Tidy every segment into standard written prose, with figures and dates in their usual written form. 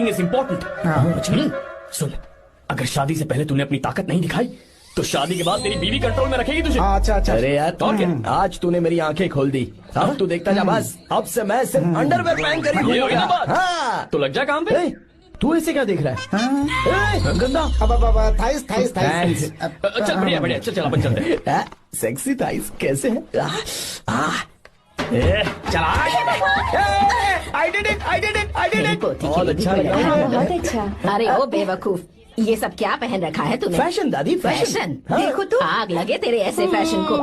Is important. सुन, अगर शादी से पहले तूने अपनी ताकत नहीं दिखाई तो शादी के बाद तेरी बीवी कंट्रोल में रखेगी तुझे। अच्छा अच्छा। अरे यार तो क्या, आज तूने मेरी आंखें खोल दी। अब तू देखता जा बस, अब से मैं सिर्फ अंडरवेयर पहन कर ही ये होगी ना बात? हाँ। तो लग जा काम पे। तू ऐसे क्या देख रहा है? गंदा। अब थाइस थाइस थाइस। चल बढ़िया बढ़िया, चल अपन चलते हैं। सेक्सी थाइस कैसे है? चला। I did it. बहुत अच्छा लगा। बहुत अच्छा। अरे ओ बेवकूफ, ये सब क्या पहन रखा है तूने? फैशन दादी, फैशन। देखो तू, आग लगे तेरे ऐसे फैशन को।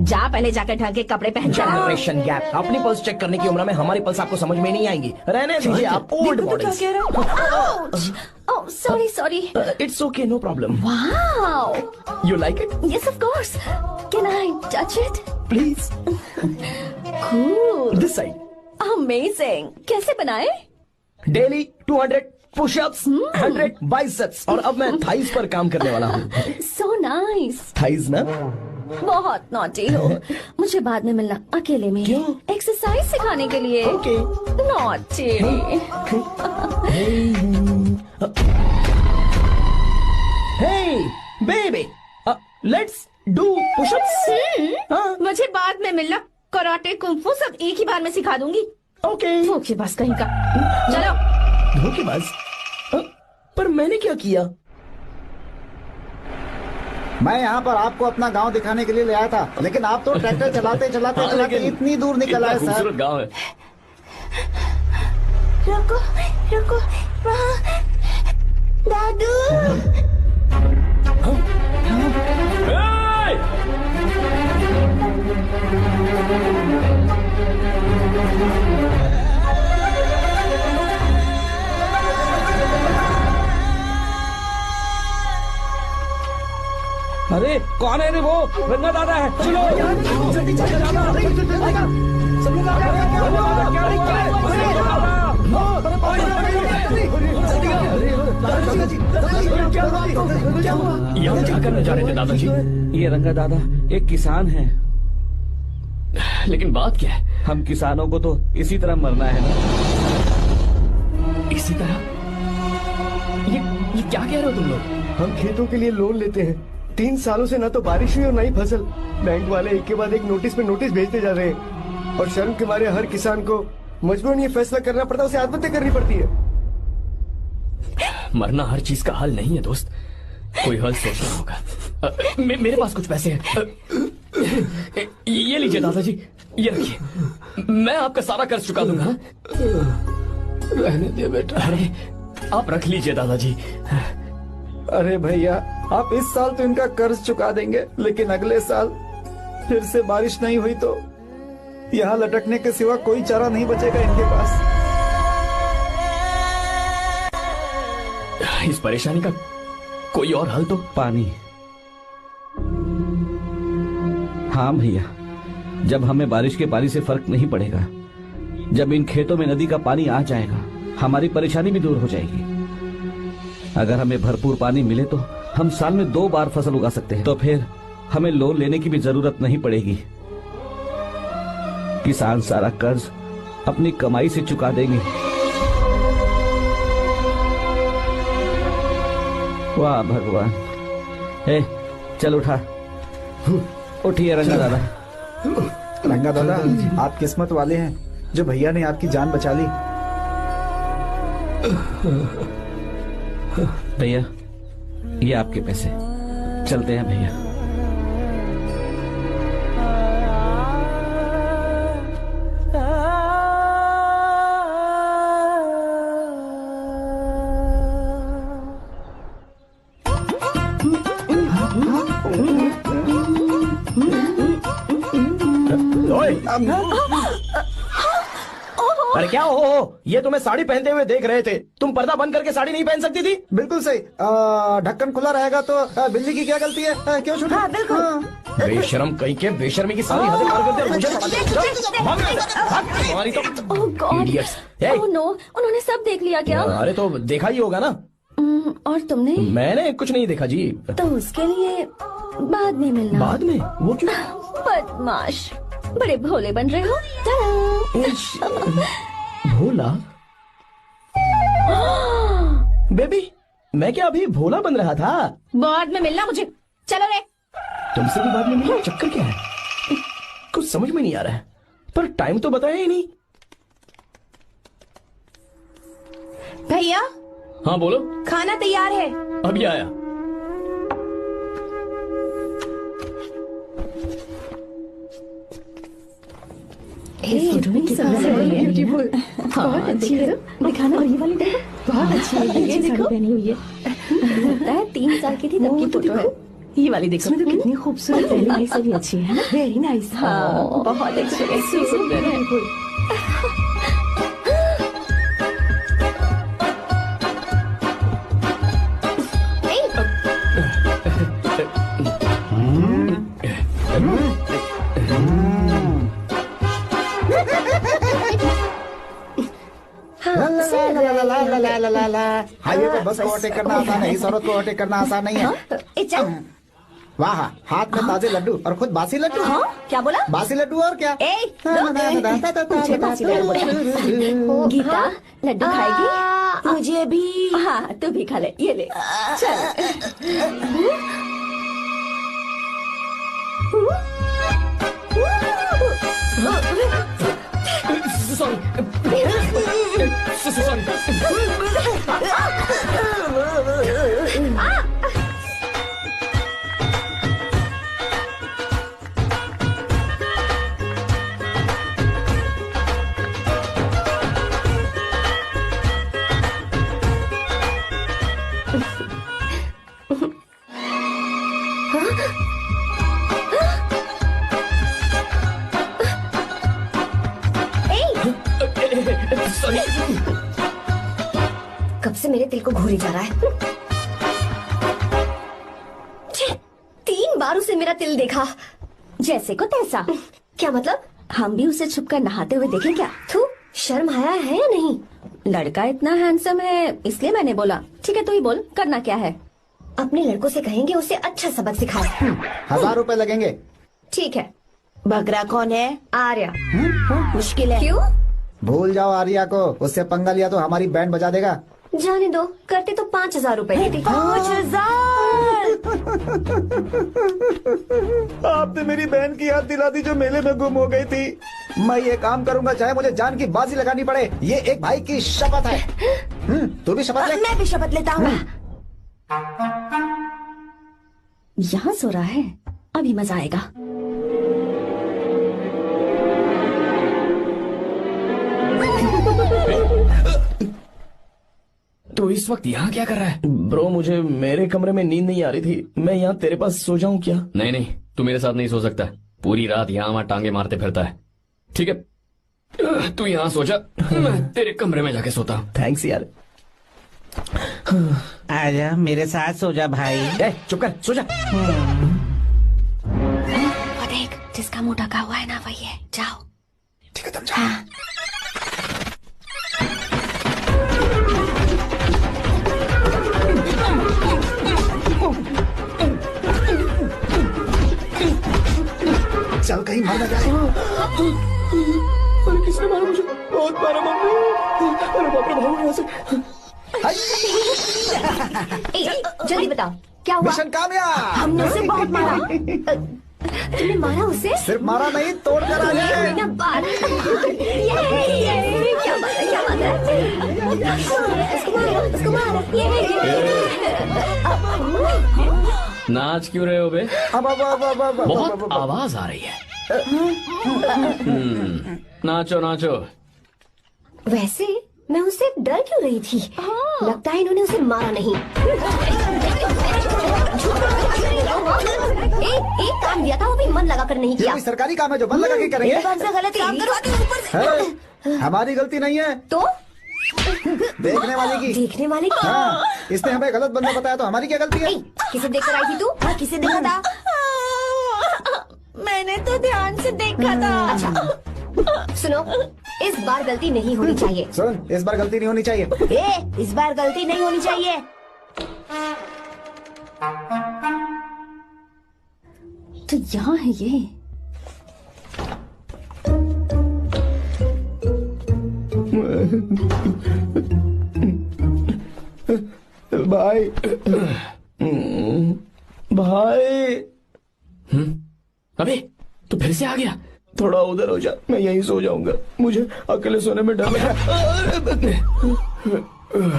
जा पहले जाकर ढंग के कपड़े पहन कर आ। Generation gap. अपनी पल्स चेक करने की उम्र में हमारी पल्स आपको समझ में नहीं आएंगी। रहने दीजिए, आप old models. Oh sorry sorry. It's okay, no problem. Wow, you like it? Yes of course. Can I touch it please. Cool, this side. Amazing. कैसे बनाए? डेली 200 पुशअप्स, 100 बाइसेप्स, और अब मैं थाइस पर काम करने वाला हूँ। So nice. थाइस ना? बहुत नॉटी हो। मुझे बाद में मिलना अकेले में। क्यों? एक्सरसाइज सिखाने के लिए। Okay. Naughty. Hey baby, let's do pushups. मुझे बाद में मिलना। कराटे, कुंफू सब एक ही बार में सिखा दूंगी। ओके। धोखेबाज कहीं का। चलो। धोखेबाज? पर मैंने क्या किया? मैं यहाँ पर आपको अपना गांव दिखाने के लिए ले आया था, लेकिन आप तो ट्रैक्टर चलाते चलाते चलाते इतनी दूर निकल आए सर। खूबसूरत गाँव है। रुको रुको, वहाँ दादू। अरे कौन है रे? वो रंगा दादा है। चलो जल्दी चल सब लोग यहाँ क्या करने जा रहे थे दादाजी? ये रंगा दादा एक किसान है। लेकिन बात क्या है? हम किसानों को तो इसी तरह मरना है ना। इसी तरह? ये क्या कह रहे हो तुम लोग? हम खेतों के लिए लोन लेते हैं। 3 सालों से ना तो बारिश हुई और ना ही फसल। बैंक वाले एक के बाद एक नोटिस पे नोटिस भेजते जा रहे हैं, और शर्म के मारे हर किसान को मजबूरन ये फैसला करना पड़ता है, उसे आत्महत्या करनी पड़ती है। मरना हर चीज का हल नहीं है दोस्त, कोई हल सोचना होगा। मेरे पास कुछ पैसे हैं। ये लीजिए दादाजी, ये रखिए, मैं आपका सारा कर्ज चुका दूंगा। रहने दे बेटा। अरे आप रख लीजिए दादाजी। अरे भैया, आप इस साल तो इनका कर्ज चुका देंगे, लेकिन अगले साल फिर से बारिश नहीं हुई तो यहाँ लटकने के सिवा कोई चारा नहीं बचेगा इनके पास। इस परेशानी का कोई और हल तो? पानी। हाँ भैया, जब हमें बारिश के पानी से फर्क नहीं पड़ेगा, जब इन खेतों में नदी का पानी आ जाएगा, हमारी परेशानी भी दूर हो जाएगी। अगर हमें भरपूर पानी मिले तो हम साल में 2 बार फसल उगा सकते हैं। तो फिर हमें लोन लेने की भी जरूरत नहीं पड़ेगी। किसान सारा कर्ज अपनी कमाई से चुका देंगे। वाह भगवान। ए, चल उठा। उठिए रंगा दादा। रंगा दादा, आप किस्मत वाले हैं जो भैया ने आपकी जान बचा ली। भैया, ये आपके पैसे। चलते हैं भैया। अरे क्या हो? ये तुम्हें साड़ी पहनते हुए देख रहे थे। तुम पर्दा बंद करके साड़ी नहीं पहन सकती थी? बिल्कुल सही। ढक्कन खुला रहेगा तो बिल्ली की क्या गलती है? क्यों छूटे? हाँ, बिल्कुल। बेशरम कहीं के, बेशर्मी की सारी हदें पार करते मुझे पता नहीं। तुम्हारी तो ओह गॉड। idiots। ओह नो, उन्होंने सब देख लिया क्या? अरे तो देखा ही होगा ना। और तुमने? मैंने कुछ नहीं देखा जी। तो उसके लिए बाद में मिलना। बाद में? वो क्यों? बदमाश, बड़े भोले बन रहे हो। भोला? बेबी, मैं क्या अभी भोला बन रहा था? बाद में मिलना मुझे। चलो रे। तुमसे भी बाद में मिलना? चक्कर क्या है? कुछ समझ में नहीं आ रहा है, पर टाइम तो बताया ही नहीं। भैया हाँ बोलो। खाना तैयार है। अभी आया। ब्यूटीफुल। बहुत अच्छी है। दिखाना। और ये वाली देखो, बहुत अच्छी है। ये देखो पहनी हुई है। लगता है 3 साल की थी तब की फोटो है। ये वाली देखो, इसमें तो कितनी खूबसूरत है। नाइस भी अच्छी है ना। Very nice. हाँ बहुत अच्छी है। सुंदर है। हाईवे पे बस को ओवरटेक करना आसान है, इस औरत को ओवरटेक करना आसान नहीं है। वाह, हाथ में ताजे लड्डू और खुद बासी लड्डू। हाँ क्या बोला? बासी लड्डू और क्या? मुझे बासी लड्डू बोला। गीता लड्डू खाएगी? मुझे भी। हाँ तू भी खा ले। ये ले चल। Sorry sorry. कब से मेरे दिल को घूरी जा रहा है। 3 बार उसे मेरा तिल देखा। जैसे को तैसा। क्या मतलब? हम भी उसे छुपकर नहाते हुए देखें क्या? थू, शर्म आया है या नहीं? लड़का इतना हैंडसम है इसलिए मैंने बोला। ठीक है तू ही बोल, करना क्या है? अपने लड़कों से कहेंगे उसे अच्छा सबक सिखाए। 1000 रुपए लगेंगे। ठीक है। बगरा कौन है? आर्या। मुश्किल है। क्यों? भूल जाओ आर्या को, उससे पंगा लिया तो हमारी बैंड बजा देगा। जाने दो, करते तो 5000 रुपए देते। 5000। आपने मेरी बहन की याद दिला दी जो मेले में गुम हो गई थी। मैं ये काम करूंगा चाहे मुझे जान की बाजी लगानी पड़े। ये एक भाई की शपथ है। तू भी शपथ ले। मैं भी शपथ लेता हूँ। यहाँ सो रहा है, अभी मजा आएगा। तो इस वक्त यहाँ क्या कर रहा है? ब्रो, मुझे मेरे कमरे में नींद नहीं आ रही थी। मैं यहाँ तेरे पास सो जाऊं क्या? नहीं नहीं, तू मेरे साथ नहीं सो सकता। पूरी रात यहाँ वहाँ टांगे मारते फिरता है। ठीक है तू यहाँ सो जा, मैं तेरे कमरे में जाके सोता हूँ। थैंक्स यार। आजा मेरे साथ सो जा भाई। चुप कर, सो जा। वो देख, जिसका मुंह ढका हुआ है ना वही है। जाओ। ठीक है तुम जाओ। चल कहीं मर न जाए। अरे किसने मारा मुझे? बहुत मारा मम्मी। अरे बाप रे, भागो यहाँ से। जल्दी बताओ क्या हुआ? मिशन कामयाब। हमने उसे बहुत मारा। तुमने मारा उसे? सिर्फ मारा नहीं, तोड़ कर आ ये गए। ना बात। ये क्या बात है? क्या बात है? उसको मारो। ये नाच क्यों रहे हो बे? अब बहुत आवाज आ रही है। नाचो नाचो। वैसे मैं उससे डर क्यों रही थी? लगता है इन्होंने उसे मारा नहीं। एक काम दिया था वो भी मन लगा कर नहीं ये किया। कोई सरकारी काम है जो मन लगा के करेंगे? एक बार से गलत काम करवाते हो ऊपर से। है, हमारी गलती नहीं है, तो देखने वाले की। देखने वाले की। हाँ, इसने हमें गलत बंदा बताया तो हमारी क्या गलती है? किसे देखकर आई थी तू? हाँ, किसे देखा था? मैंने तो ध्यान से देखा था। अच्छा सुनो, इस बार गलती नहीं होनी चाहिए। सुन, इस बार गलती नहीं होनी चाहिए। इस बार गलती नहीं होनी चाहिए। तो यहाँ है ये। भाई भाई अबे तू फिर से आ गया। थोड़ा उधर हो जा, मैं यहीं सो जाऊंगा, मुझे अकेले सोने में डर लग रहा है।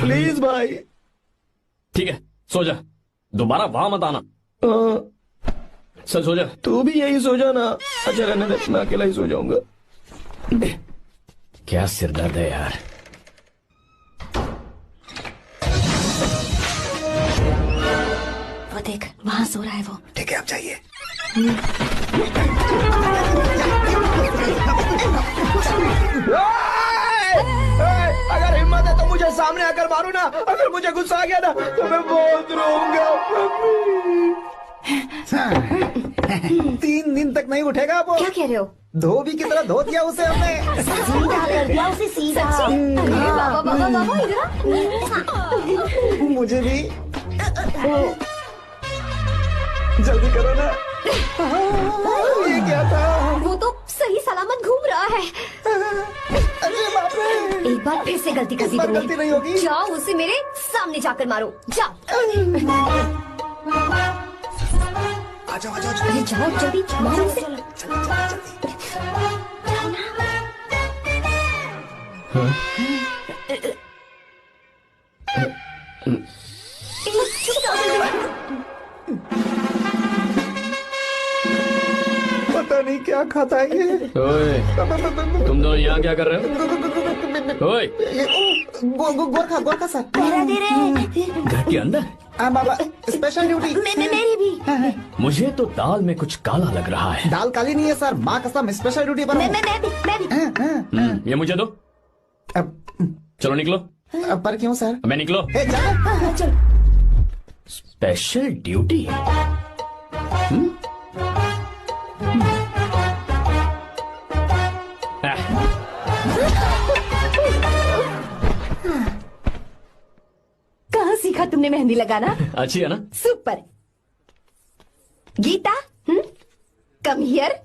प्लीज भाई। ठीक है सो जा, दोबारा वहां मत आना। चल सो जा। तू भी यहीं सो जा ना। अच्छा रहने दे, मैं अकेला ही सो जाऊंगा। क्या सिरदर्द है यार। वो देख वहां सो रहा है वो। ठीक है आप जाइए। अगर हिम्मत है तो मुझे सामने आकर मारो ना। अगर मुझे गुस्सा आ गया ना तो मैं बहुत रोऊंगा। 3 दिन तक नहीं उठेगा वो। क्या कह रहे हो? धोबी की तरह धो दिया उसे हमने। सीधा कर दिया उसे सीधा। अरे बाबा बाबा बाबा इधर। मुझे भी जल्दी करो ना। ये क्या था? वो तो सही सलामत घूम रहा है। अरे बाप रे। एक बार फिर से गलती कर दी बार गलती नहीं होगी। जाओ उसे मेरे सामने जाकर मारो। जाओ आ जाओ आ जाओ। अरे जाओ जल्दी मारो उसे। पता नहीं क्या खाता है ये। ओए, तुम दोनों यहाँ क्या कर रहे हो? ओए, गोरखा सर। घर के अंदर? बाबा स्पेशल ड्यूटी। मेरी भी। मुझे तो दाल में कुछ काला लग रहा है। दाल काली नहीं है सर, माँ कसम स्पेशल ड्यूटी पर हूँ। मैं भी। ये मुझे दो। चलो निकलो। पर क्यों सर? मैं निकलो। चल। Special duty? कहाँ सीखा तुमने मेहंदी लगाना? अच्छी है ना? सुपर। Gita, come here.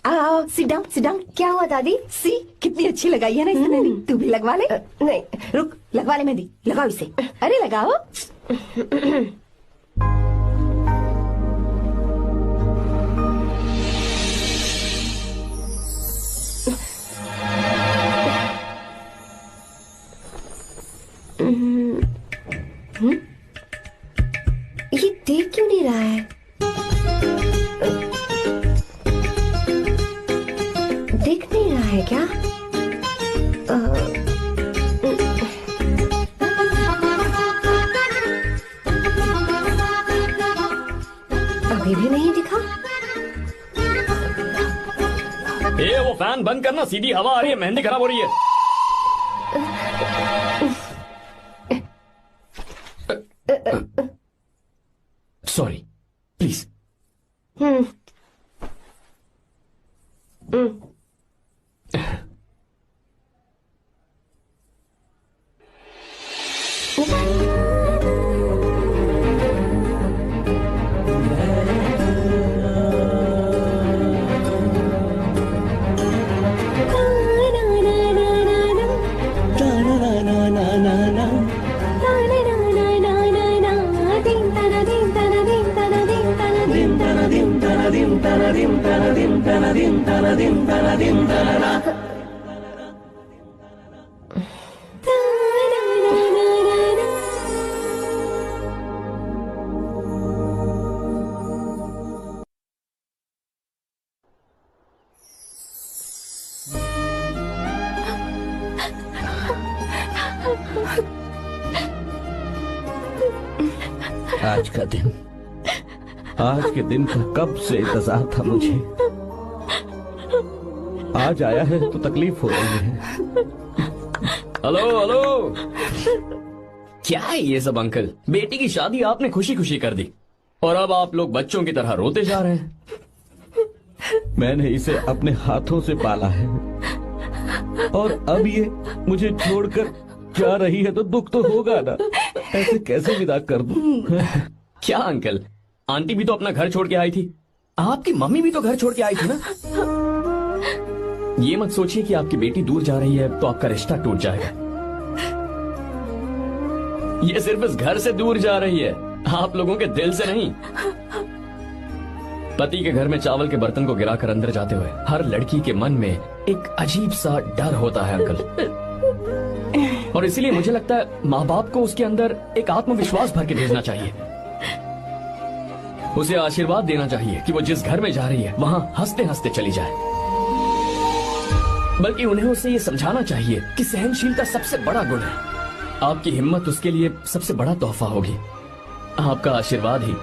आओ, सिट डाउन। क्या हुआ दादी? सी कितनी अच्छी लगाई है ना इसने मेहंदी। तू भी लगवा ले। नहीं रुक, लगवा ले मेहंदी। लगाओ इसे। अरे लगाओ। ये देख क्यों नहीं रहा है? देख नहीं रहा है क्या? अभी भी नहीं दिखा। वो फैन बंद करना, सीधी हवा आ रही है, मेहंदी खराब हो रही है। Sorry please. आज के दिन का कब से इंतजार था मुझे। आज आया है तो तकलीफ हो रही है। हेलो क्या है ये सब अंकल? बेटी की शादी आपने खुशी खुशी कर दी और अब आप लोग बच्चों की तरह रोते जा रहे हैं। मैंने इसे अपने हाथों से पाला है और अब ये मुझे छोड़कर जा रही है तो दुख तो होगा ना। ऐसे कैसे विदा कर दूं? क्या अंकल, आंटी भी तो अपना घर छोड़ के आई थी, आपकी मम्मी भी तो घर छोड़ के आई थी ना। ये मत सोचिए कि आपकी बेटी दूर जा रही है तो आपका रिश्ता टूट जाएगा। ये सिर्फ इस घर से दूर जा रही है, आप लोगों के दिल से नहीं। पति के घर में चावल के बर्तन को गिराकर अंदर जाते हुए हर लड़की के मन में एक अजीब सा डर होता है अंकल, और इसीलिए मुझे लगता है माँ बाप को उसके अंदर एक आत्मविश्वास भर के भेजना चाहिए। उसे आशीर्वाद देना चाहिए कि वो जिस घर में जा रही है वहाँ हंसते हंसते चली जाए। बल्कि उन्हें उसे ये समझाना चाहिए कि सहनशीलता सबसे बड़ा गुण है। आपकी हिम्मत उसके लिए सबसे बड़ा तोहफा होगी। आपका आशीर्वाद ही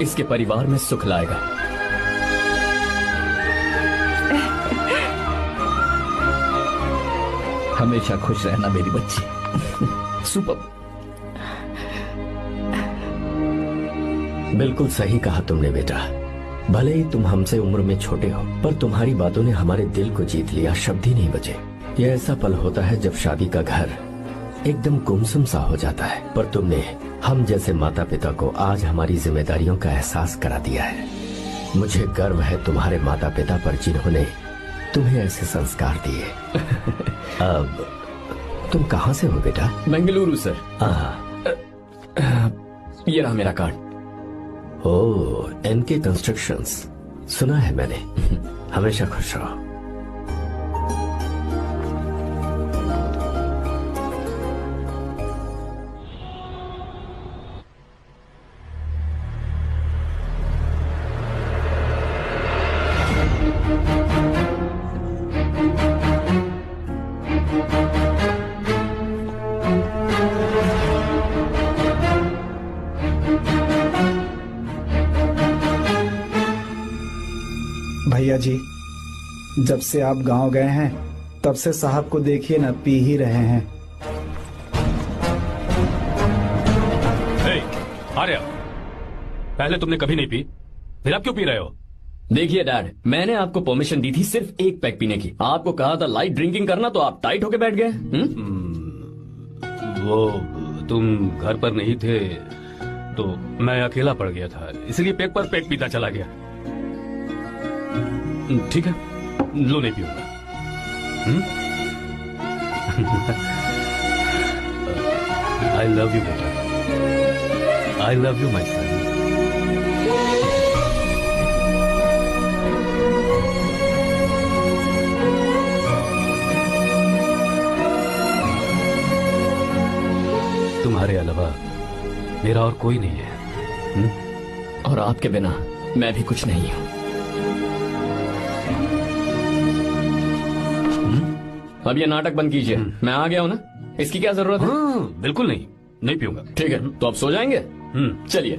इसके परिवार में सुख लाएगा। हमेशा खुश रहना मेरी बच्ची। सुपर। बिल्कुल सही कहा तुमने बेटा। भले ही तुम हमसे उम्र में छोटे हो, पर तुम्हारी बातों ने हमारे दिल को जीत लिया, शब्द ही नहीं बचे। यह ऐसा पल होता है जब शादी का घर एकदम गुमसुम सा हो जाता है, पर तुमने हम जैसे माता पिता को आज हमारी जिम्मेदारियों का एहसास करा दिया है। मुझे गर्व है तुम्हारे माता पिता पर जिन्होंने तुम्हें ऐसे संस्कार दिए। अब तुम कहाँ से हो बेटा? बेंगलुरु सर। ये रहा मेरा कार्ड। ओह, एनके कंस्ट्रक्शंस, सुना है मैंने। हमेशा खुश रहो। भैया जी, जब से आप गांव गए हैं तब से साहब को देखिए ना, पी ही रहे हैं। आर्या, पहले तुमने कभी नहीं पी, फिर आप क्यों पी रहे हो? देखिए डैड, मैंने आपको परमिशन दी थी सिर्फ एक पैक पीने की। आपको कहा था लाइट ड्रिंकिंग करना, तो आप टाइट होके बैठ गए। वो तुम घर पर नहीं थे तो मैं अकेला पड़ गया था, इसलिए पैक पर पैक पीता चला गया। ठीक है, लो नहीं पीऊंगा। आई लव यू बेटा, आई लव यू माई सन। तुम्हारे अलावा मेरा और कोई नहीं है। और आपके बिना मैं भी कुछ नहीं हूं। अब ये नाटक बंद कीजिए, मैं आ गया हूं ना, इसकी क्या जरूरत है? बिल्कुल नहीं, नहीं पीऊंगा। ठीक है, तो अब सो जाएंगे? चलिए।